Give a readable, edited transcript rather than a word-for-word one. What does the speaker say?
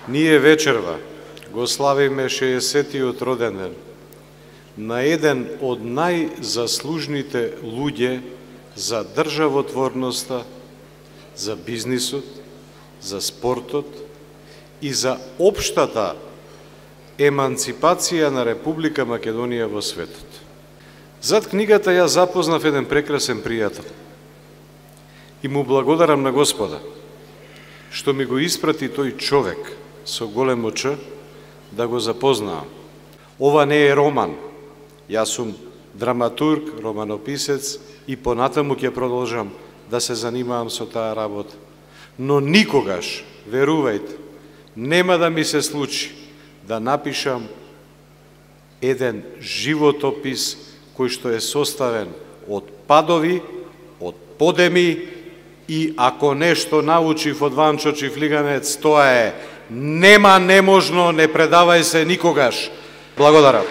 Ние вечерва го славиме 60-тиот роден ден на еден од најзаслужните луѓе за државотворноста, за бизнисот, за спортот и за општата еманципација на Република Македонија во светот. Зад книгата ја запознав еден прекрасен пријател и му благодарам на Господа што ми го испрати тој човек со големо Ч да го запознаам. Ова не е роман. Јас сум драматург, романописец и понатаму ќе продолжам да се занимавам со таа работа. Но никогаш, верувајте, нема да ми се случи да напишам еден животопис кој што е составен од падови, од подеми и ако нешто научив од Ванчо Чифлиганец, тоа е нема неможно, не предавај се никогаш. Благодарам.